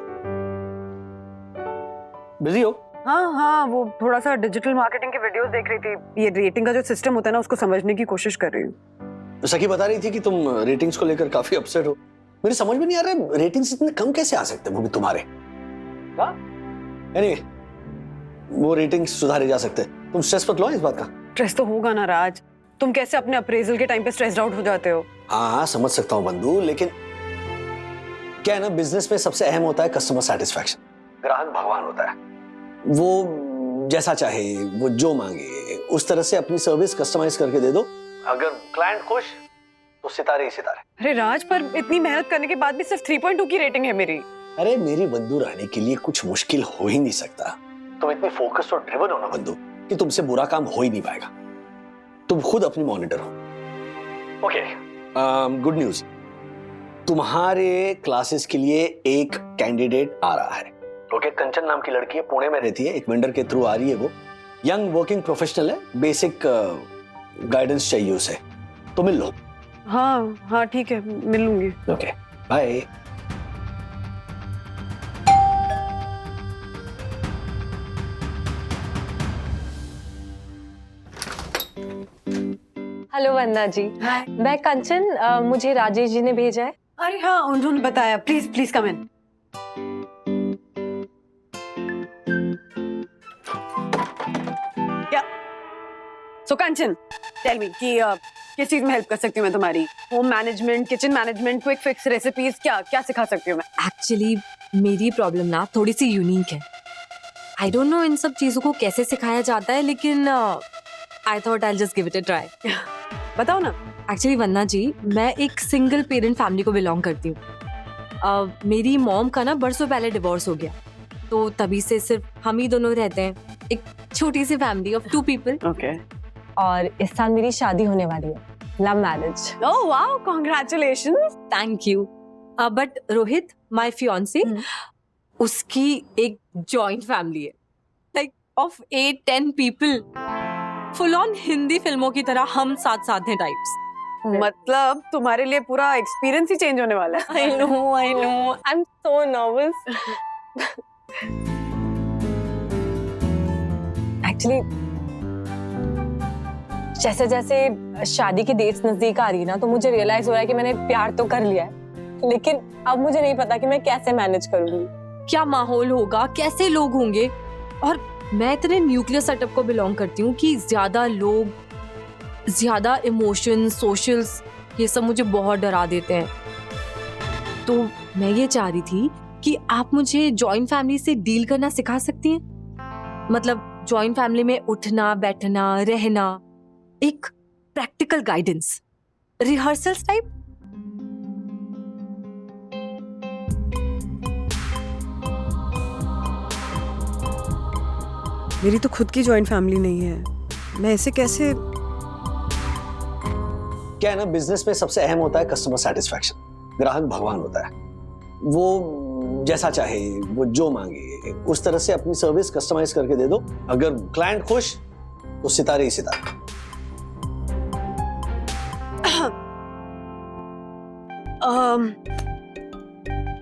बिजी हो? हाँ हाँ, वो थोड़ा सा डिजिटल मार्केटिंग के वीडियोस देख रही थी। ये रेटिंग का जो सिस्टम होता है ना, उसको समझने की कोशिश कर रही हूँ। तो सखी बता रही थी कि तुम रेटिंग्स को लेकर काफी अपसेट हो। मेरी समझ में नहीं आ रहा है, रेटिंग्स इतने कम कैसे आ सकते हैं, वो भी तुम्हारे। anyway, वो रेटिंग्स सुधारे जा सकते हैं। तुम स्ट्रेस मत लो इस बात का। स्ट्रेस तो होगा ना राज, तुम कैसे अपने अप्रेजल के टाइम पे स्ट्रेस्ड आउट हो जाते हो? हाँ समझ सकता हूँ बंधु, लेकिन क्या है ना, बिजनेस में सबसे अहम होता है कस्टमर सेटिस्फैक्शन। ग्राहक भगवान होता है, वो जैसा चाहे, वो जो मांगे उस तरह से अपनी सर्विस कस्टमाइज करके दे दो। अगर क्लाइंट खुश तो सितारे ही सितारे। अरे राज, पर इतनी मेहनत करने के बाद भी सिर्फ 3.2 की रेटिंग है मेरी। अरे मेरी बंधु रानी के लिए कुछ मुश्किल हो ही नहीं सकता। तुम इतनी फोकस्ड और ड्रिवन हो ना बंधु, कि तुमसे बुरा काम हो ही नहीं पाएगा। तुम खुद अपनी मॉनिटर हो। ओके, गुड न्यूज, तुम्हारे क्लासेस के लिए एक कैंडिडेट आ रहा है। ओके, कंचन नाम की लड़की है, पुणे में रहती है, एक वेंडर के थ्रू आ रही है। वो यंग वर्किंग प्रोफेशनल है, बेसिक गाइडेंस चाहिए उसे, तो मिल लो। हाँ हाँ ठीक है, मिल लूंगी। Okay bye. Hello Vandana ji, मैं कंचन, मुझे राजेश जी ने भेजा है। अरे हाँ, उन्होंने बताया। प्लीज प्लीज कम इन। क्या? सो कंचन, टेल मी कि किस चीज में हेल्प कर सकती हूँ मैं तुम्हारी? Home management, kitchen management, quick fix recipes, क्या क्या सिखा सकती हूँ मैं? एक्चुअली मेरी प्रॉब्लम ना थोड़ी सी यूनिक है। आई डोंट नो इन सब चीजों को कैसे सिखाया जाता है, लेकिन I thought I just give it a try. बताओ ना। एक्चुअली वंदना जी, मैं एक सिंगल पेरेंट फैमिली को बिलोंग करती हूँ। मेरी मॉम का ना बरसों पहले डिवोर्स हो गया, तो तभी से सिर्फ हम ही दोनों रहते हैं, एक छोटी सी फैमिली ऑफ 2 पीपल। ओके। और इस साल मेरी शादी होने वाली है, love marriage. Oh wow, congratulations. Thank you. But Rohit, my fiancee, उसकी एक जॉइंट फैमिली है, like of 8-10 people, full on Hindi फिल्मों की तरह हम साथ साथ हैं टाइप्स। मतलब तुम्हारे लिए पूरा एक्सपीरियंस ही चेंज होने वाला है। I know, I am so nervous. Actually जैसे जैसे शादी की डेट्स नजदीक आ रही है ना, तो मुझे रियलाइज हो रहा है कि मैंने प्यार तो कर लिया है, लेकिन अब मुझे नहीं पता कि मैं कैसे मैनेज करूंगी। क्या माहौल होगा, कैसे लोग होंगे। और मैं इतने न्यूक्लियर सेटअप को बिलोंग करती हूँ कि ज्यादा लोग, ज्यादा इमोशन, सोशल्स, ये सब मुझे बहुत डरा देते हैं। तो मैं ये चाह रही थी कि आप मुझे जॉइंट फैमिली से डील करना सिखा सकती हैं। मतलब जॉइंट फैमिली में उठना, बैठना, रहना, एक प्रैक्टिकल गाइडेंस, रिहर्सल्स टाइप। मेरी तो खुद की जॉइंट फैमिली नहीं है, मैं ऐसे कैसे। क्या है ना, बिजनेस में सबसे अहम होता है कस्टमर सेटिस्फैक्शन। ग्राहक भगवान होता है, वो जैसा चाहे, वो जो मांगे उस तरह से अपनी सर्विस कस्टमाइज करके दे दो। अगर क्लाइंट खुश तो सितारे ही सितारे।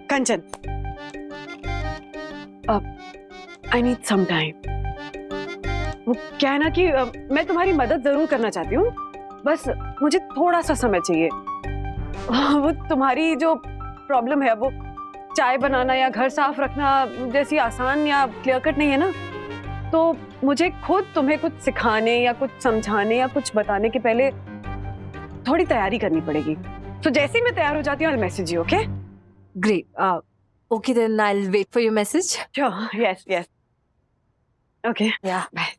कंचन, आई नीड सम टाइम। वो क्या है ना कि मैं तुम्हारी मदद जरूर करना चाहती हूँ, बस मुझे थोड़ा सा समय चाहिए। वो तुम्हारी जो प्रॉब्लम है, वो चाय बनाना या घर साफ रखना जैसी आसान या क्लियर कट नहीं है ना। तो मुझे खुद तुम्हें कुछ सिखाने या कुछ समझाने या कुछ बताने के पहले थोड़ी तैयारी करनी पड़ेगी। तो जैसे ही मैं तैयार हो जाती हूँ, I'll message you, okay? Great. Okay, then I'll wait for your message. Sure. Yes, yes. Okay. Yeah. Bye.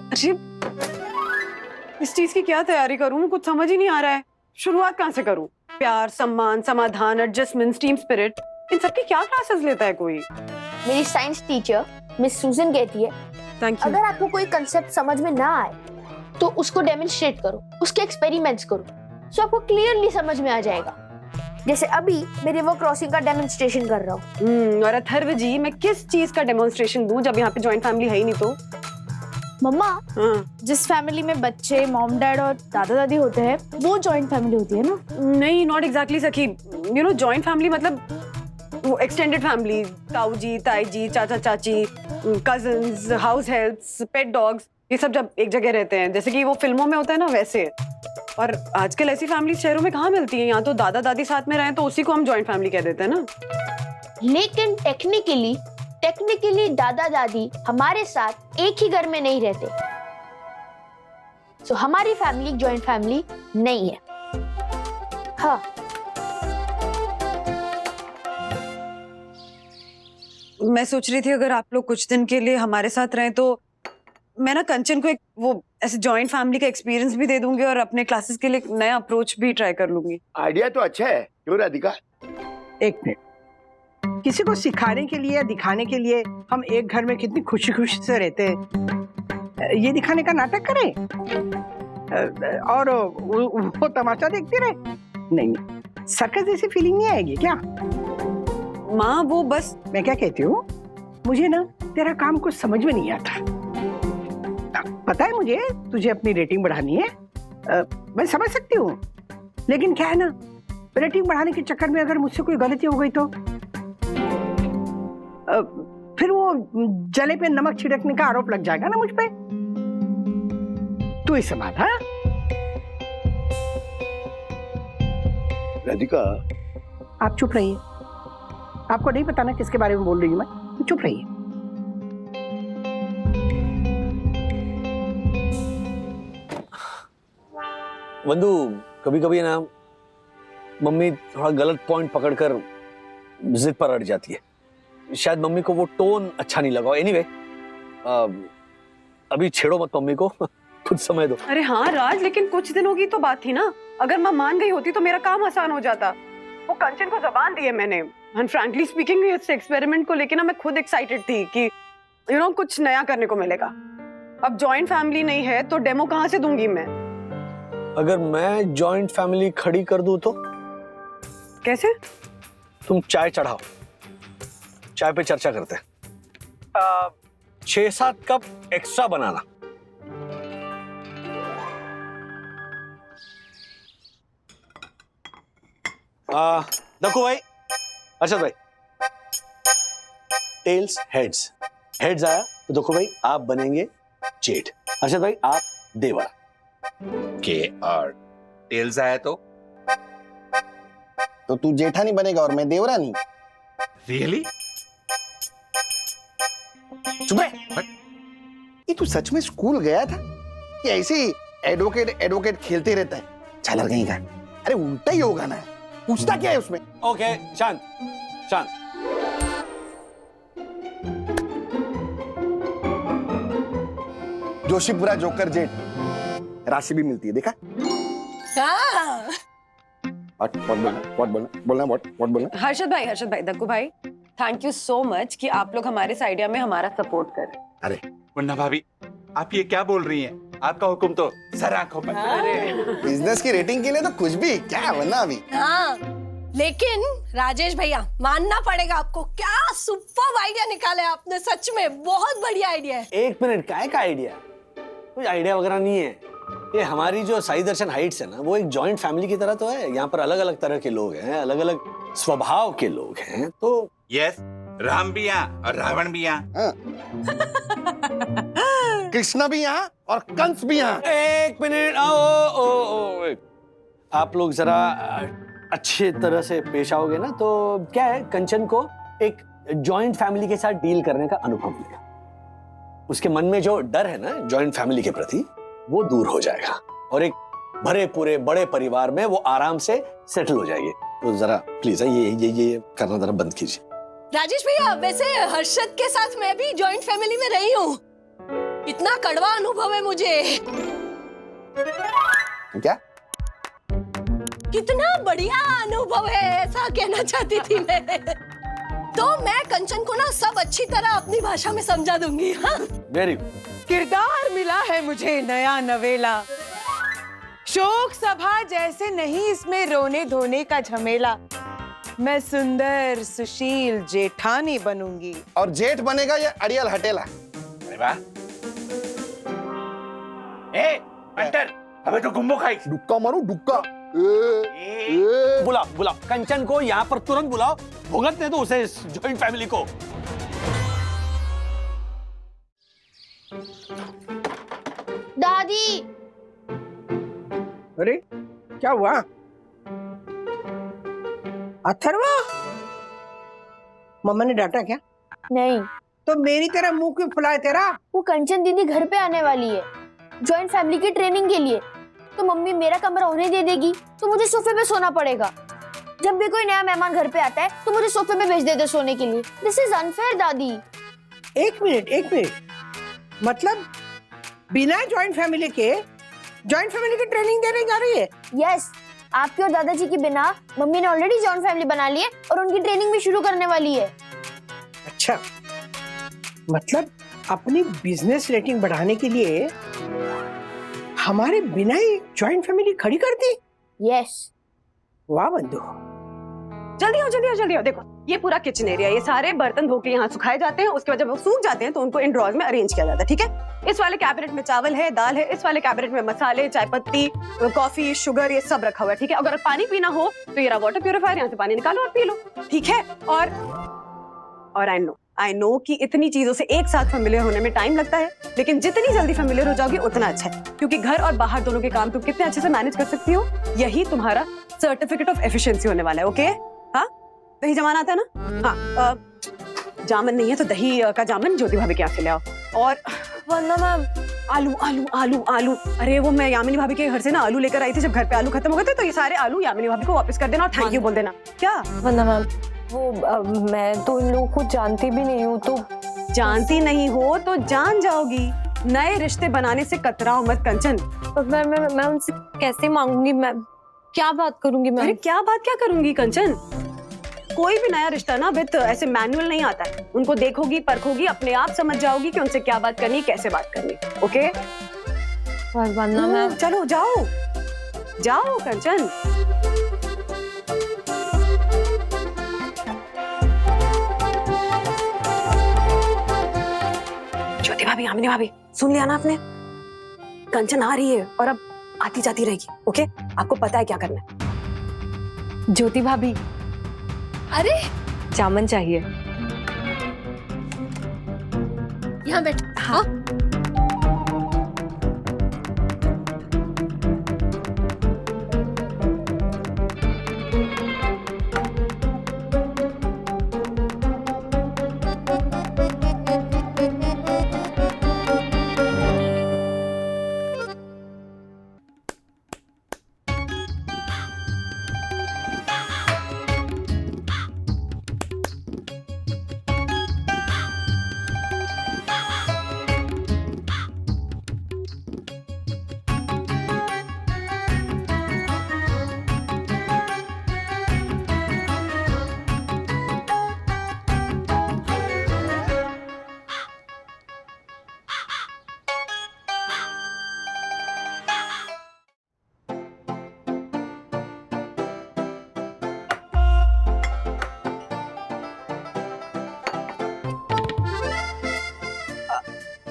अरे, इस चीज की क्या तैयारी करूं, कुछ समझ ही नहीं आ रहा है। शुरुआत कहाँ से करूं? प्यार, सम्मान, समाधान, एडजस्टमेंट, टीम स्पिरिट, इन सब की क्या क्लासेस लेता है कोई? मेरी साइंस टीचर मिस सूजन कहती है, अगर आपको कोई कंसेप्ट समझ में ना आए तो उसको डेमोन्स्ट्रेट करो, उसके एक्सपेरिमेंट्स करो, तो आपको क्लियरली समझ में आ जाएगा। जैसे अभी मैं रिवर क्रॉसिंग का डेमोन्स्ट्रेशन कर रहा हूँ। और अथर्व जी, मैं किस चीज का डेमोन्स्ट्रेशन दूं जब यहाँ पे जॉइंट फैमिली है ही नहीं? तो मम्मा, जिस फैमिली में बच्चे, मॉम डैड और दादा दादी होते हैं, वो जॉइंट फैमिली होती है ना? नहीं, नॉट एग्जैक्टली सखी। यू नो, जॉइंट फैमिली मतलब वो एक्सटेंडेड फैमिली, ताऊ जी, ताई जी, चाचा चाची, कजिन्स, हाउस हेल्प्स, पेट डॉग्स, ये सब जब एक जगह रहते हैं, जैसे कि वो फिल्मों में होता है ना, वैसे। और आजकल ऐसी फैमिली शहरों में कहाँ मिलती है? यहाँ तो दादा दादी साथ में रहे तो उसी को हम जॉइंट फैमिली कह देते हैं ना। लेकिन टेक्निकली दादा दादी हमारे साथ एक ही घर में नहीं रहते, तो हमारी फैमिली जॉइंट फैमिली नहीं है। हाँ, मैं सोच रही थी अगर आप लोग कुछ दिन के लिए हमारे साथ रहें तो मैं ना कंचन को एक वो ऐसे जॉइंट फैमिली का एक्सपीरियंस भी दे दूंगी और अपने क्लासेस के लिए एक नया अप्रोच भी ट्राई कर लूंगी। आइडिया तो अच्छा है, क्यों राधिका? एक मिनट, किसी को सिखाने के लिए, दिखाने के लिए हम एक घर में कितनी खुशी खुशी से रहते हैं, ये दिखाने का नाटक करें और वो तमाशा देखते रहे? नहीं, सर्कस जैसी फीलिंग नहीं आएगी क्या? माँ, वो बस मैं क्या कहती हूँ, मुझे ना तेरा काम कुछ समझ में नहीं आता। पता है मुझे तुझे अपनी रेटिंग बढ़ानी है, मैं समझ सकती हूँ, लेकिन क्या है ना, रेटिंग बढ़ाने के चक्कर में अगर मुझसे कोई गलती हो गई तो फिर वो जले पे नमक छिड़कने का आरोप लग जाएगा ना मुझ पे। तू इसे बात। हाँ राधिका, आप चुप रहिए, आपको नहीं पता ना किसके बारे में बोल रही हूँ मैं, तो चुप रहिए। वंदू, कभी कभी ना मम्मी थोड़ा गलत पॉइंट पकड़कर जिद पर अड़ जाती है। शायद मम्मी को वो टोन अच्छा नहीं लगा। एनीवे, अभी छेड़ो मत मम्मी को, कुछ समय दो। अरे हाँ राज, लेकिन कुछ दिनों की तो बात थी ना। अगर मैं मान गई होती तो मेरा काम आसान हो जाता। वो कंचन को जबान दी है मैंने, एंड फ्रैंकली स्पीकिंग इस एक्सपेरिमेंट को लेकर ना मैं खुद एक्साइटेड थी कि यू नो कुछ नया करने को मिलेगा। अब जॉइंट फैमिली नहीं है तो डेमो कहाँ से दूंगी मैं? अगर मैं जॉइंट फैमिली खड़ी कर दूं तो? कैसे? तुम चाय चढ़ाओ, चाय पे चर्चा करते हैं। 6-7 कप एक्स्ट्रा बनाना। दक्कू भाई, अच्छा भाई, टेल्स हेड्स हेड्स आया तो देखो भाई आप बनेंगे जेठ, अर्षद भाई आप देवर के, और टेल्स आया तो तू जेठानी बनेगा और मैं देवरानी। रियली? चुप रह। ये तू सच में स्कूल गया था कि ऐसे ही एडवोकेट एडवोकेट खेलते रहता है? चालर कहीं का। अरे उल्टा ही होगा ना, पूछता क्या है उसमें? ओके शांत शांत। जोशीपुरा जोकर जेठ, राशि भी मिलती है, देखा? व्हाट बोलना? हर्षद भाई, दक्कू भाई, थैंक यू सो मच कि आप लोग हमारे इस आइडिया में हमारा सपोर्ट कर रहे हैं। अरे वन्ना भाभी, आप ये क्या बोल रही हैं? आपका हुक्म तो सर आंखों पर। बिजनेस की रेटिंग के लिए तो कुछ भी क्या वरना अभी। हाँ, लेकिन राजेश भैया मानना पड़ेगा आपको, क्या सुपर आइडिया निकाला है आपने, सच में बहुत बढ़िया आइडिया है। एक मिनट, काय का आइडिया? कोई आइडिया वगैरह नहीं है। ये हमारी जो साई दर्शन हाइट्स है ना, वो एक जॉइंट फैमिली की तरह तो है। यहाँ पर अलग अलग तरह के लोग हैं, अलग अलग स्वभाव के लोग हैं। तो यस, राम भी यहाँ और रावण भी यहाँ, कृष्णा भी यहाँ और कंस भी यहाँ। एक मिनट, आप लोग जरा अच्छे तरह से पेश आओगे ना तो क्या है, कंचन को एक जॉइंट फैमिली के साथ डील करने का अनुभव मिलेगा। उसके मन में जो डर है ना जॉइंट फैमिली के प्रति, वो दूर हो जाएगा और एक भरे पूरे बड़े परिवार में वो आराम से सेटल हो जाएगी। तो जरा प्लीज ये करना जरा बंद कीजिए। राजेश भैया, वैसे हर्षद के साथ मैं भी जॉइंट फैमिली में रही हूँ, इतना कड़वा अनुभव है मुझे। क्या? कितना बढ़िया अनुभव है, ऐसा कहना चाहती थी मैं। तो मैं कंचन को ना सब अच्छी तरह अपनी भाषा में समझा दूंगी। हाँ? Very good. किरदार मिला है मुझे नया नवेला, शोक सभा जैसे नहीं इसमें रोने धोने का झमेला। मैं सुंदर सुशील जेठानी बनूंगी। और जेठ बनेगा ये अड़ियल हटेला। अरे वाह। अंटर, अबे तो गुम्बो खाई। डुक्का मारू डुक्का। बुलाओ कंचन को यहाँ पर तुरंत बुलाओ, भुगतने दो उसे इस जॉइंट फैमिली को। दादी। अरे क्या हुआ? अथर्वा, मम्मा ने डांटा क्या? नहीं। तो मेरी तरह मुंह क्यों फुलाए तेरा? वो कंचन दीदी घर पे आने वाली है जॉइंट फैमिली की ट्रेनिंग के लिए, तो मम्मी मेरा कमरा उन्हें दे देगी, तो मुझे सोफे पे सोना पड़ेगा। जब भी कोई नया मेहमान घर पे आता है तो मुझे सोफे पे भेज देते सोने के लिए। दिस इज अनफेयर दादी। एक मिनट, मतलब बिना जॉइंट फैमिली के जॉइंट फैमिली की ट्रेनिंग देने जा रही है? यस, आपके और दादाजी के बिना मम्मी ने ऑलरेडी जॉइंट फैमिली बना ली है और उनकी ट्रेनिंग भी शुरू करने वाली है। अच्छा, मतलब अपनी बिजनेस रेटिंग बढ़ाने के लिए हमारे बिना ही जॉइंट फैमिली खड़ी कर दी? यस। वाह बंधु। जल्दी आओ। देखो, ये पूरा किचन एरिया, ये सारे बर्तन धो के यहाँ सुखाए जाते हैं। उसके बाद जब वो सूख जाते हैं तो उनको इन ड्रॉर्स में अरेंज किया जाता है। ठीक है? इस वाले कैबिनेट में चावल है, दाल है, इस वाले कैबिनेट में मसाले, चाय पत्ती, कॉफी, शुगर, ये सब रखा हुआ है। ठीक है? अगर पानी पीना हो तो ये रहा वाटर प्यूरिफायर, यहाँ से पानी निकालो और पी लो। ठीक है? और आई नो कि इतनी चीजों से एक साथ फेमिलियर होने में टाइम लगता है, लेकिन जितनी जल्दी फेमिलियर हो जाओगे उतना अच्छा है, क्योंकि घर और बाहर दोनों के काम तुम कितने अच्छे से मैनेज कर सकती हो, यही तुम्हारा सर्टिफिकेट ऑफ एफिशिएंसी होने वाला है। ओके? हाँ, दही जमाना आता है ना? हाँ, जामन नहीं है तो दही का जामन ज्योति भाभी के यहाँ से ले आओ। और वरना मैम आलू, अरे वो मैं यामिनी भाभी के घर से ना आलू लेकर आई थी, जब घर पे आलू खत्म हो गए थे तो ये सारे आलू यामिनी भाभी को वापस कर देना और थैंक यू बोल देना। क्या? वरना मैम, वो मैं तो इन लोगों को जानती भी नहीं हूँ। तो जानती नहीं हो तो जान जाओगी। नए रिश्ते बनाने से कतराओ मत कंचन। मैं उनसे कैसे मांगूंगी? मैं क्या बात करूंगी? मैं अरे क्या करूंगी कंचन? कोई भी नया रिश्ता ना विद ऐसे मैनुअल नहीं आता है। उनको देखोगी, परखोगी, अपने आप समझ जाओगी कि उनसे क्या बात करनी, कैसे बात करनी। ओके? वरना मैम, चलो जाओ कंचन। ज्योति भाभी, यामिनी भाभी, सुन लिया ना आपने? कंचन आ रही है और अब आती जाती रहेगी। ओके? आपको पता है क्या करना है। ज्योति भाभी, अरे जामन चाहिए। यहाँ बैठ। हाँ।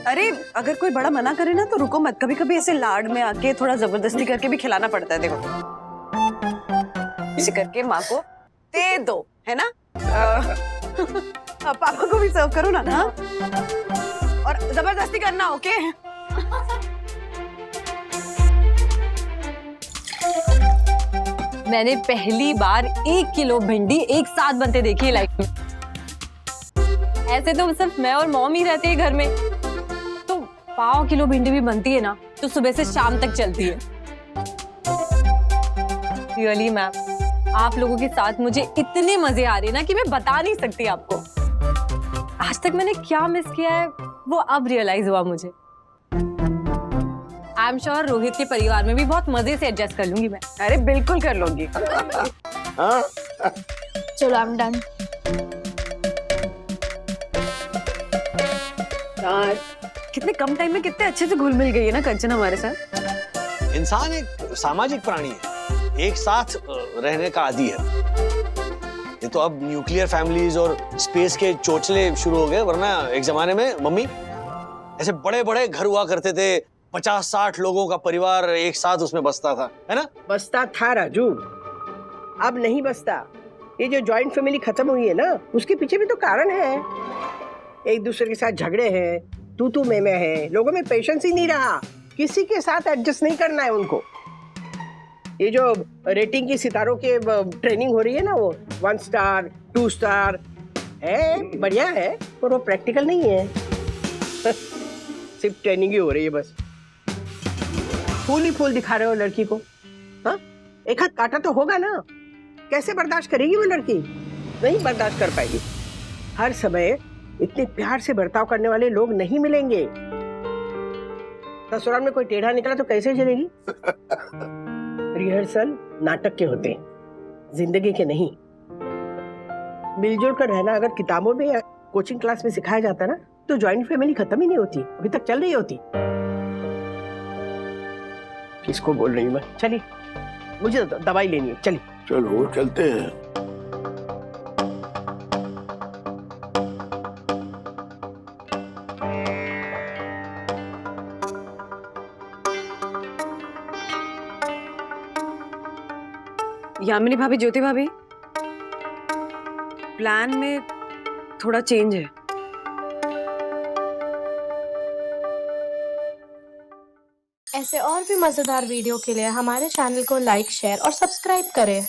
अरे अगर कोई बड़ा मना करे ना तो रुको मत, कभी कभी ऐसे लाड में आके थोड़ा जबरदस्ती करके भी खिलाना पड़ता है। देखो इसे करके माँ को दे दो, है ना? पापा को भी सर्व करो ना। हाँ? और जबरदस्ती करना, ओके? मैंने पहली बार 1 किलो भिंडी एक साथ बनते देखी है लाइफ में। ऐसे तो सिर्फ मैं और मॉम ही रहते हैं घर में, तो 1/2 किलो भिंडी भी बनती है ना तो सुबह से शाम तक चलती है। रियली मैम, आप लोगों के साथ मुझे इतने मजे आ रहे हैं ना कि मैं बता नहीं सकती आपको। आज तक मैंने क्या मिस किया है वो अब रियलाइज हुआ मुझे। आई एम श्योर रोहित के परिवार में भी बहुत मजे से एडजस्ट कर लूंगी मैं। अरे बिल्कुल कर लूंगी। चलो आई एम डन। यार कितने कम टाइम में कितने अच्छे से घुल मिल गई है ना कंचन हमारे साथ। इंसान एक सामाजिक प्राणी है, एक साथ रहने का आदी है। ये तो अब न्यूक्लियर फैमिलीज और स्पेस के चोचले शुरू हो गए, वरना एक जमाने में मम्मी ऐसे बड़े बड़े घर हुआ करते थे, 50-60 लोगों का परिवार एक साथ उसमें बसता था, है ना? बसता था राजू, अब नहीं बसता। ये जो जॉइंट फैमिली खत्म हुई है ना, उसके पीछे भी तो कारण है। एक दूसरे के साथ झगड़े हैं, तू मैं है, लोगों में पेशेंस ही नहीं रहा, किसी के साथ एडजस्ट नहीं करना है उनको। ये जो रेटिंग की सितारों के ट्रेनिंग हो रही है ना, वो 1 स्टार 2 स्टार है, बढ़िया है, पर वो प्रैक्टिकल नहीं है। सिर्फ ट्रेनिंग ही हो रही है बस। फूल ही फूल दिखा रहे हो लड़की को। हाँ, एक हाथ काटा तो होगा ना, कैसे बर्दाश्त करेगी वो लड़की? नहीं बर्दाश्त कर पाएगी। हर समय इतने प्यार से बर्ताव करने वाले लोग नहीं मिलेंगे। ससुराल में कोई टेढ़ा निकला तो कैसे चलेगी? रिहर्सल नाटक के होते हैं, जिंदगी के नहीं। मिलजुल कर रहना अगर किताबों में या कोचिंग क्लास में सिखाया जाता ना, तो जॉइंट फैमिली खत्म ही नहीं होती, अभी तक चल रही होती। किसको बोल रही हूँ मैं? चलिए, मुझे दवाई लेनी है, चलिए। चलो चलते हैं। यामिनी भाभी, ज्योति भाभी, प्लान में थोड़ा चेंज है। ऐसे और भी मजेदार वीडियो के लिए हमारे चैनल को लाइक, शेयर और सब्सक्राइब करें।